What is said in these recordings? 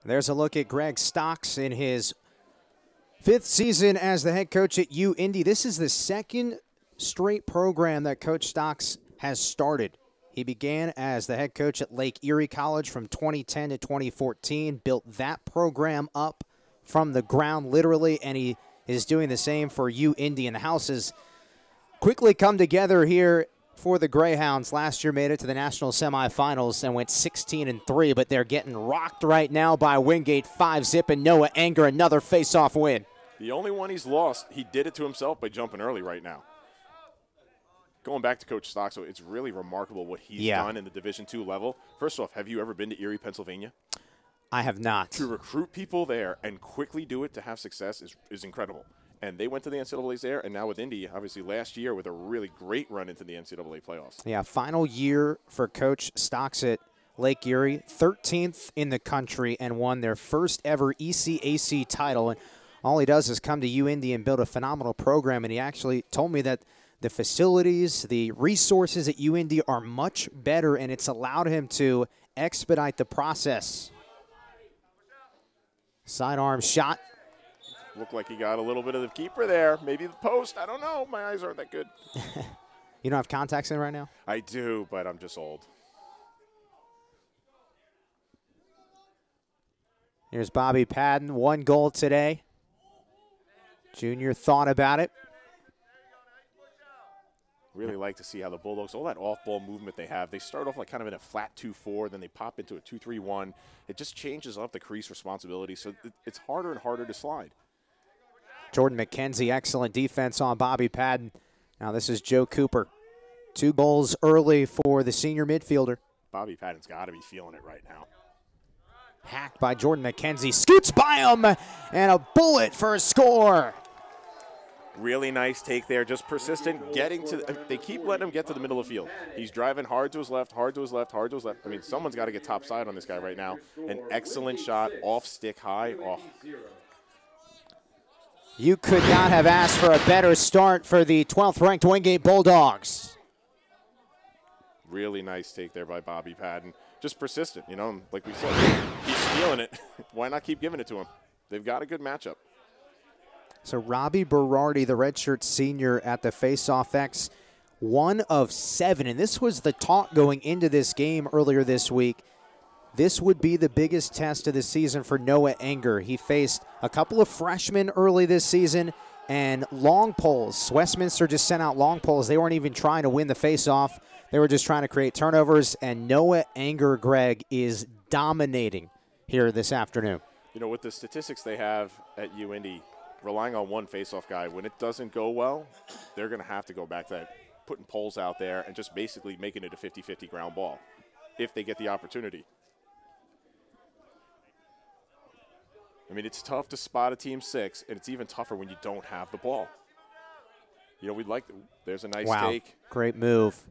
There's a look at Greg Stocks in his 5th season as the head coach at UIndy. This is the 2nd straight program that Coach Stocks has started. He began as the head coach at Lake Erie College from 2010 to 2014, built that program up from the ground literally, and he is doing the same for UIndy. And the house has quickly come together here for the Greyhounds. Last year made it to the national semifinals and went 16-3, but they're getting rocked right now by Wingate 5-zip, and Noah Anger, another face-off win. The only one he's lost, he did it to himself by jumping early right now. Going back to Coach Stocks, so it's really remarkable what he's done in the Division II level. First off, have you ever been to Erie, Pennsylvania? I have not. To recruit people there and quickly do it to have success is incredible. And they went to the NCAAs there, and now with Indy, obviously last year with a really great run into the NCAA playoffs. Yeah, final year for Coach Stocks at Lake Erie, 13th in the country, and won their first ever ECAC title. And all he does is come to UIndy and build a phenomenal program, and he actually told me that the facilities, the resources at UIndy are much better, and it's allowed him to expedite the process. Sidearm shot. Looked like he got a little bit of the keeper there. Maybe the post. I don't know. My eyes aren't that good. You don't have contacts in right now? I do, but I'm just old. Here's Bobby Padden, 1 goal today. Junior thought about it. Really like to see how the Bulldogs, all that off-ball movement they have, they start off like kind of in a flat 2-4, then they pop into a 2-3-1. It just changes up the crease responsibility, so it's harder and harder to slide. Jordan McKenzie, excellent defense on Bobby Padden. Now this is Joe Cooper. 2 goals early for the senior midfielder. Bobby Padden's got to be feeling it right now. Hacked by Jordan McKenzie, scoots by him, and a bullet for a score. Really nice take there, just persistent, getting to they keep letting him get to the middle of the field. He's driving hard to his left, hard to his left, hard to his left. I mean, someone's got to get top side on this guy right now. An excellent shot, off stick high. Oh. You could not have asked for a better start for the 12th-ranked Wingate Bulldogs. Really nice take there by Bobby Padden. Just persistent, you know, like we said, he's feeling it. Why not keep giving it to him? They've got a good matchup. So Robbie Berardi, the redshirt senior at the face-off X, 1 of 7. And this was the talk going into this game earlier this week. This would be the biggest test of the season for Noah Anger. He faced a couple of freshmen early this season and long poles. Westminster just sent out long poles. They weren't even trying to win the face-off. They were just trying to create turnovers. And Noah Anger, Greg, is dominating here this afternoon. You know, with the statistics they have at UIndy, relying on one face-off guy, when it doesn't go well, they're going to have to go back to that, putting poles out there and just basically making it a 50-50 ground ball if they get the opportunity. I mean, it's tough to spot a team 6, and it's even tougher when you don't have the ball. You know, there's a nice take. Great move.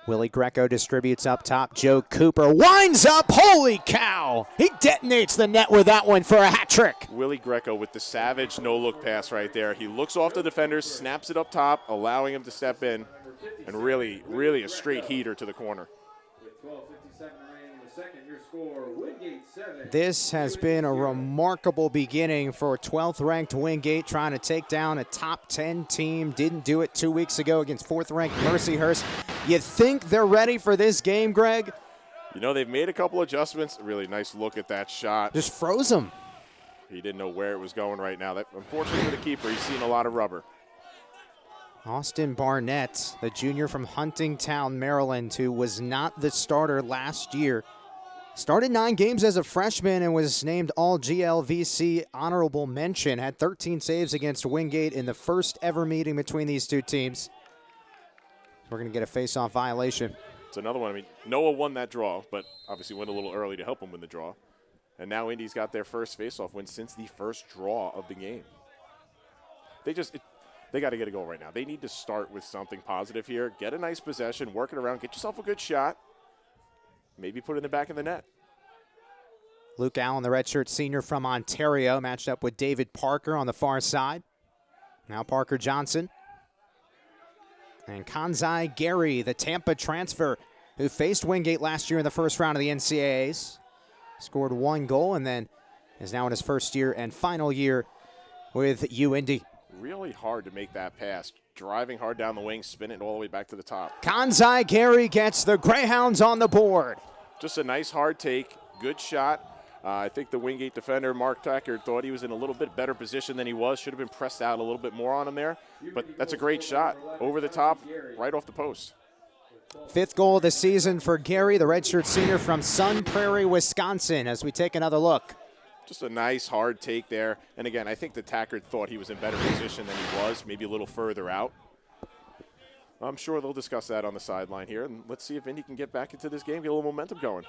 Willie Greco distributes up top. Joe Cooper winds up. Holy cow! He detonates the net with that one for a hat trick. Willie Greco with the savage no-look pass right there. He looks off the defenders, snaps it up top, allowing him to step in, and really, really a straight heater to the corner. This has been a remarkable beginning for 12th-ranked Wingate, trying to take down a top 10 team. Didn't do it 2 weeks ago against 4th-ranked Mercyhurst. You think they're ready for this game, Greg? You know, they've made a couple adjustments. Really nice look at that shot. Just froze him. He didn't know where it was going right now. Unfortunately for the keeper, he's seen a lot of rubber. Austin Barnett, the junior from Huntingtown, Maryland, who was not the starter last year. Started 9 games as a freshman and was named All-GLVC honorable mention. Had 13 saves against Wingate in the first ever meeting between these two teams. We're going to get a face-off violation. It's another one. I mean, Noah won that draw, but obviously went a little early to help him win the draw. And now Indy's got their first face-off win since the first draw of the game. They got to get a goal right now. They need to start with something positive here. Get a nice possession, work it around, get yourself a good shot. Maybe put it in the back of the net. Luke Allen, the redshirt senior from Ontario, matched up with David Parker on the far side. Now Parker Johnson. And Kanzai Gary, the Tampa transfer, who faced Wingate last year in the first round of the NCAAs. scored 1 goal, and then is now in his first year and final year with UIndy. Really hard to make that pass. Driving hard down the wing, spinning it all the way back to the top. Kanzai Gary gets the Greyhounds on the board. Just a nice hard take, good shot. I think the Wingate defender, Mark Tackard, thought he was in a little bit better position than he was. Should have been pressed out a little bit more on him there. But that's a great shot. Over the top, right off the post. 5th goal of the season for Gary, the redshirt senior from Sun Prairie, Wisconsin, as we take another look. Just a nice hard take there. And again, I think the Tackard thought he was in better position than he was, maybe a little further out. I'm sure they'll discuss that on the sideline here. And let's see if Indy can get back into this game, get a little momentum going.